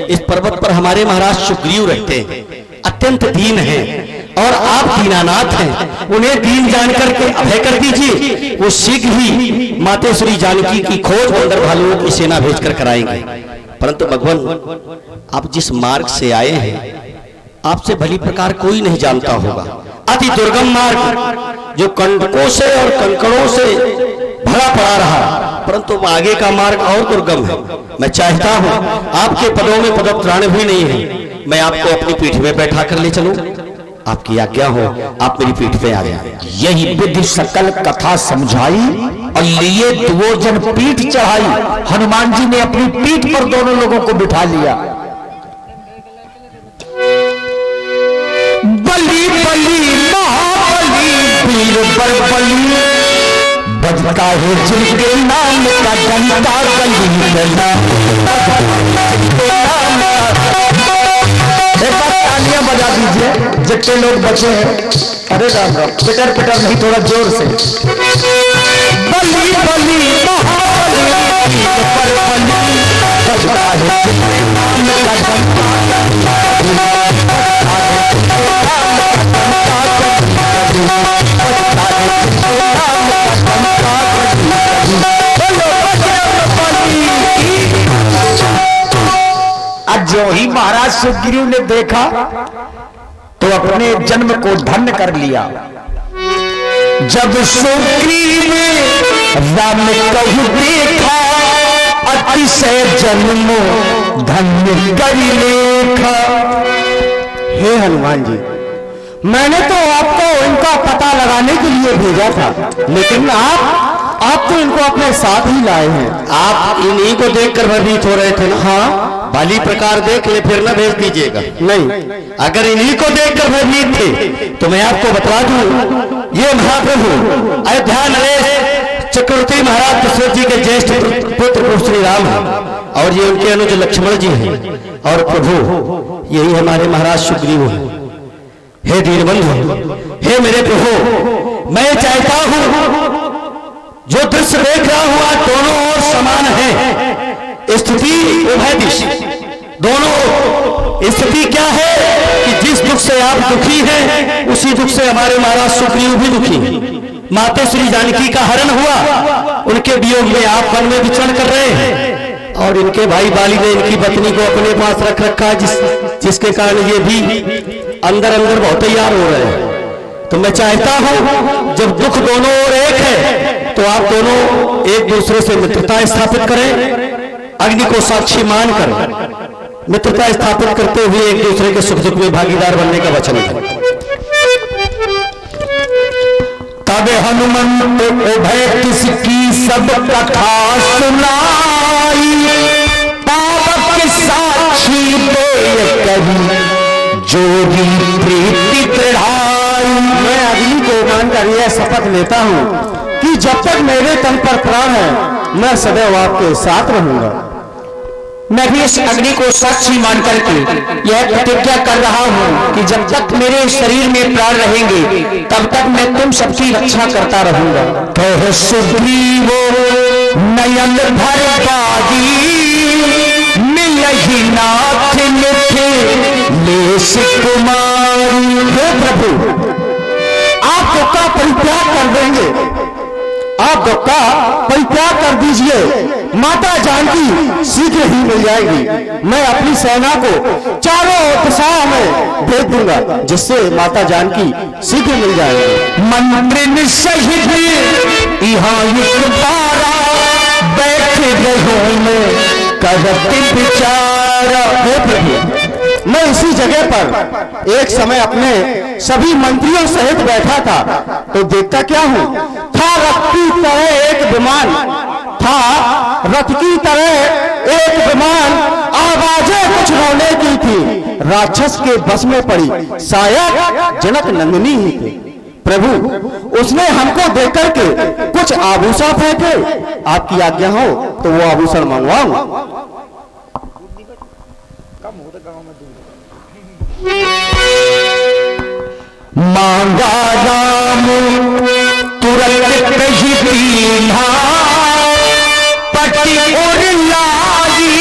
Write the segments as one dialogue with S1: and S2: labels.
S1: इस पर्वत पर हमारे महाराज सुग्रीव रहते हैं, अत्यंत दीन हैं और आप दीनानाथ हैं, उन्हें दीन जानकर के अभय कर दीजिए। वो शीघ्र ही माते श्री जानकी की खोज बंदर भालुओं की सेना भेजकर कराएंगे। परंतु भगवान, आप जिस मार्ग से आए हैं आपसे भली प्रकार कोई नहीं जानता होगा। अति दुर्गम मार्ग जो कंटकों से और कंकड़ों से भरा पड़ा रहा, परंतु आगे का मार्ग और दुर्गम है। मैं चाहता हूं, आपके पदों में पदत्राण भी नहीं है, मैं आपको अपनी पीठ में बैठा कर ले चलूं। आपकी आज्ञा हो, आप मेरी पीठ पे आ जाएं।
S2: यही विधि सकल कथा समझाई और लिए दुर्जन पीठ चढ़ाई। हनुमान जी ने अपनी पीठ पर दोनों लोगों को बिठा लिया। बली बली महाबली वीर बलबली, बजता है जिनके नाम का डंका गली करना। तालियां बजा दीजिए जितने लोग बचे हैं। अरे राम राम, पिटर पिटर नहीं, थोड़ा जोर से। बली बली महाबली वीर बलबली, बजता है जिनके नाम का डंका। आज जो ही महाराज सुग्रीव ने देखा तो अपने जन्म को धन्य कर लिया। जब सुग्रीव राम कहु देखा, अतिशय जन्म धन्य कर लेखा।
S1: हे हनुमान जी, मैंने तो आपको इनका पता लगाने के लिए भेजा था, लेकिन आप तो इनको अपने साथ ही लाए हैं। आप इन्हीं को देखकर भयभीत हो रहे थे ना? हाँ, भली प्रकार देख ले, फिर न भेज दीजिएगा। नहीं, अगर इन्हीं को देखकर भयभीत थे तो मैं आपको बता दूं, ये महाप्रभु अयोध्या नरेश चक्रवर्ती महाराज दशरथ जी के ज्येष्ठ पुत्र श्री राम है, और ये उनके अनुज लक्ष्मण जी हैं। और प्रभु यही हमारे महाराज सुग्रीव हैं। हे दीनबंधु, हे मेरे प्रभु, मैं चाहता हूं जो दृश्य देख रहा हूं आज दोनों ओर समान है। स्थिति उभय दिश, दोनों स्थिति क्या है कि जिस दुख से आप दुखी हैं उसी दुख से हमारे महाराज सुग्रीव भी दुखी हैं। माते श्री जानकी का हरण हुआ, उनके वियोग में आप वन में विचरण कर रहे हैं, और इनके भाई बाली ने इनकी पत्नी को अपने पास रख रखा, जिसके कारण ये भी अंदर अंदर बहुत तैयार हो रहे हैं। तो मैं चाहता हूं जब दुख दोनों ओर एक है तो आप दोनों एक दूसरे से मित्रता स्थापित करें, अग्नि को साक्षी मानकर मित्रता स्थापित करते हुए एक दूसरे के सुख दुख में भागीदार बनने का वचन है।
S2: तब हनुमंत उभय किसकी सब कथा सुनाई, पावक साक्षी दे कही जोगी प्रीति चढ़ाई।
S1: मैं अग्नि को मानकर यह शपथ लेता हूं कि जब तक मेरे तन पर प्राण है मैं सदैव आपके साथ रहूंगा।
S2: मैं भी इस अग्नि को साक्षी मान करके यह प्रतिज्ञा कर रहा हूं कि जब तक मेरे शरीर में प्राण रहेंगे तब तक मैं तुम सबकी रक्षा करता रहूंगा। कह सुग्रीव नयन भर बागी, मिलहि नाथ मिथे लेस कुमारी। हे प्रभु, आप दुख का परित्याग कर देंगे, आप दुख का परित्याग कर दीजिए, माता जानकी शीघ्र ही मिल जाएगी। मैं अपनी सेना को चारों दिशाओं में भेज दूंगा, जिससे माता जानकी शीघ्र मिल जाएगी। मंत्र सहित यहाँ बैठ गए में करते विचारा। हे प्रभु, मैं इसी जगह पर एक समय अपने सभी मंत्रियों सहित बैठा था तो देखता क्या हूं, था रथ की तरह एक विमान, था रथ की तरह एक विमान, आवाजें कुछ रोने की थी, राक्षस के बस में पड़ी, शायद जनक नंदिनी ही थे। प्रभु, उसने हमको देख करके कुछ आभूषण फेंके, आपकी आज्ञा हो तो वो आभूषण मंगवाऊं। मांगा राम तुरंत कही दीन्हा, पति और लागी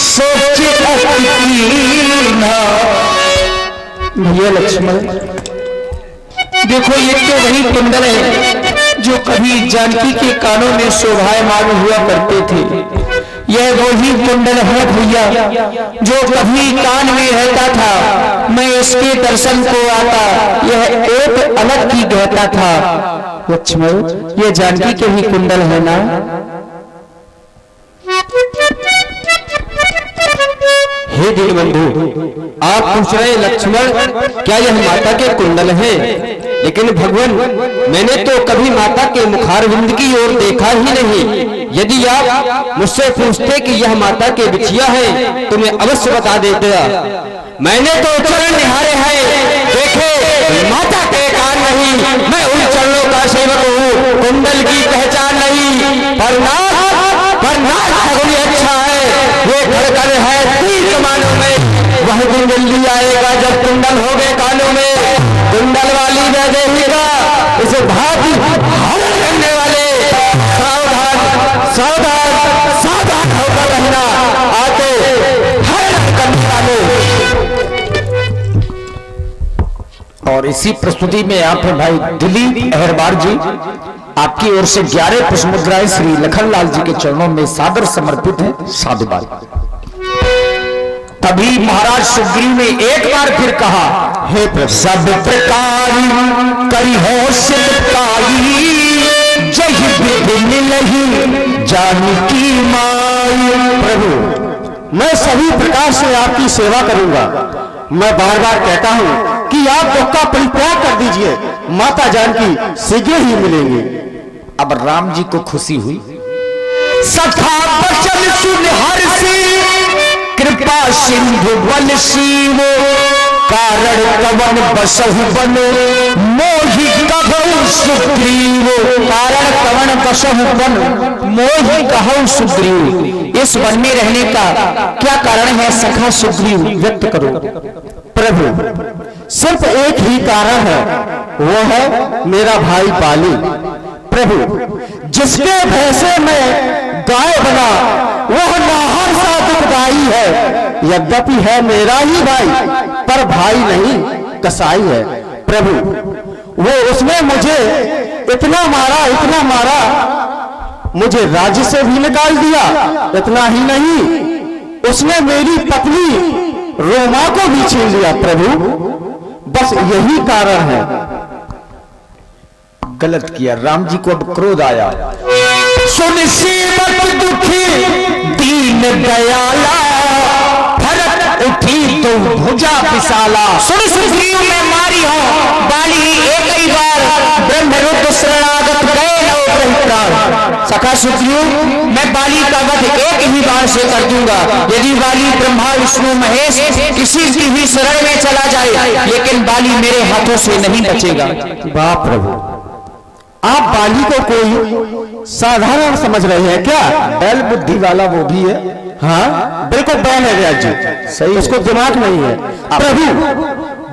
S2: सोच भैया लक्ष्मण, देखो ये तो वही कुंडल है जो कभी जानकी के कानों में शोभायमान हुआ करते थे। यह वही कुंडल है भैया जो कभी कान में रहता था, मैं इसके दर्शन को आता, यह एक अलग की कहता था। लक्ष्मण, यह जानकी के ही कुंडल है ना?
S1: हे दीनबंधु, आप पूछ रहे लक्ष्मण क्या यह माता के कुंडल है? लेकिन भगवान, मैंने तो कभी माता के मुखारविंद की ओर देखा ही नहीं। यदि आप मुझसे पूछते कि यह माता के बिछिया है तो मैं अवश्य बता देता। मैंने तो चरण निहारे हैं, देखे माता के कान नहीं, मैं उन चरणों का सेवक हूँ, कुंडल की पहचान नहीं। पर नाथ खगोली अच्छा है, ये धड़कन है तीर कमानों में। वह दिन जल्दी आएगा जब कुंडल हो गए कानों में, कुंडल वाली वैदेहिका इसे भांति हरण करने वाले सावधान सावधान सावधान होकर रहना, आते हरण करने वाले।
S2: और इसी प्रस्तुति में आप भाई दिलीप अहरबार जी आपकी ओर से 11 पुष्पमुद्राएं श्री लखनलाल जी के चरणों में सादर समर्पित है। साधुवाद। तभी महाराज सुग्रीव ने एक बार फिर कहा, हे प्रभु, सब प्रकार करी हो सिद्धताई, जय विधि लही जानकी माई।
S1: प्रभु, मैं सभी प्रकार से आपकी सेवा करूंगा। मैं बार बार कहता हूं कि आप दुख का परित्याग कर दीजिए, माता जानकी शीघ्र ही मिलेंगे।
S2: अब राम जी को खुशी हुई। सखा बचन सुन हर्षि, कृपा सिंधु बल शिव, कारण कवन बसहु बन, मोहि कहु सुग्रीव। कारण कवन बसहु बन, मोहि कहु सुग्रीव। इस वन में रहने का क्या कारण है सखा सुग्रीव, व्यक्त करो।
S1: प्रभु, सिर्फ एक ही कारण है, वो है मेरा भाई बाली। प्रभु, जिसके भैंसे में गाय बना वह नाहर सा दुखदाई है। यद्यपि है मेरा ही भाई, पर भाई नहीं कसाई है। प्रभु, वो उसने मुझे इतना मारा, मुझे राज्य से भी निकाल दिया। इतना ही नहीं, उसने मेरी पत्नी रोमा को भी छीन लिया। प्रभु, बस यही कारण है।
S2: गलत किया। राम जी को अब क्रोध आया। सुन सीमत दुखी दीन दयाला, भरत उठी तो भुजा पिसाला। सुन सुग्रीव में मारी हो बाली एक ही बार, ब्रह्मरुद्र शरणागत गए नो प्राण। सखा सुग्रीव, मैं बाली का वध एक ही बार से कर दूंगा। यदि बाली ब्रह्मा विष्णु महेश किसी की भी शरण में चला जाए, लेकिन बाली मेरे हाथों से नहीं बचेगा।
S1: वाह प्रभु, आप बाली को कोई साधारण समझ रहे हैं क्या?
S2: बैल बुद्धि वाला वो भी है।
S1: हाँ, बिल्कुल बैल है व्यास जी,
S2: सही,
S1: उसको दिमाग नहीं है। प्रभु,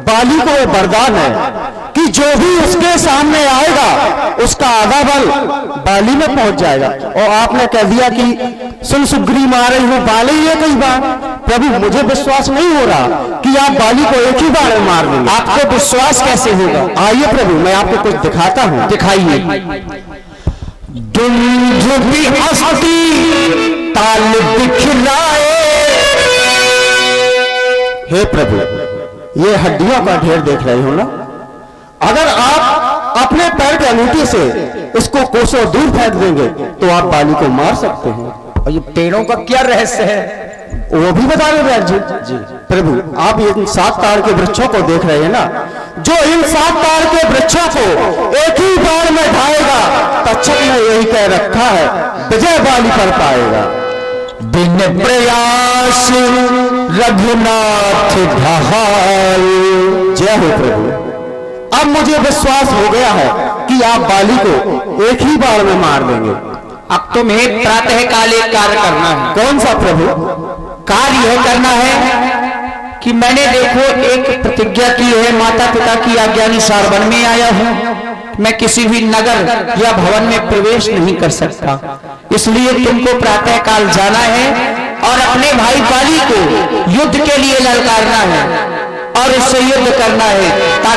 S1: बाली को वो वरदान है कि जो भी उसके सामने आएगा उसका आधा बल बाली में पहुंच जाएगा। और आपने कह दिया कि सुन सुग्रीव मारे हो बाली है कई बार। प्रभु, मुझे विश्वास नहीं हो रहा कि आप बाली को एक ही बार में मार देंगे।
S2: आपको विश्वास कैसे होगा?
S1: आइए प्रभु, मैं आपको कुछ दिखाता हूं।
S2: दिखाइए। दुंदुभि अस्ति ताल बिखराए।
S1: हे प्रभु, ये हड्डियों का ढेर देख रहे हो ना? अगर आप अपने पैर के अंगूठे से इसको कोसों दूर फेंक देंगे तो आप बाली को मार सकते हैं।
S2: और ये पेड़ों का क्या रहस्य है,
S1: वो भी बता रहे व्यास जी। प्रभु, आप इन 7 ताड़ के वृक्षों को देख रहे हैं ना? जो इन 7 ताड़ के वृक्षों को एक ही बार में ढाएगा, तक्षक ने यही कह रखा है, विजय बाली कर पाएगा।
S2: बिन प्रयास रघुनाथ ढहाल।
S1: जय हो प्रभु, अब मुझे विश्वास हो गया है कि आप बाली को एक ही बार में मार देंगे।
S2: अब तुम्हें प्रातः काल एक कार्य करना है।
S1: कौन सा प्रभु?
S2: कार्य यह करना है कि मैंने देखो एक प्रतिज्ञा की है, माता पिता की आज्ञानुसार वन में आया हूं। मैं किसी भी नगर या भवन में प्रवेश नहीं कर सकता, इसलिए तुमको प्रातः काल जाना है और अपने भाई बाली को युद्ध के लिए ललकारना है। और उससे युद्ध करना है ताकि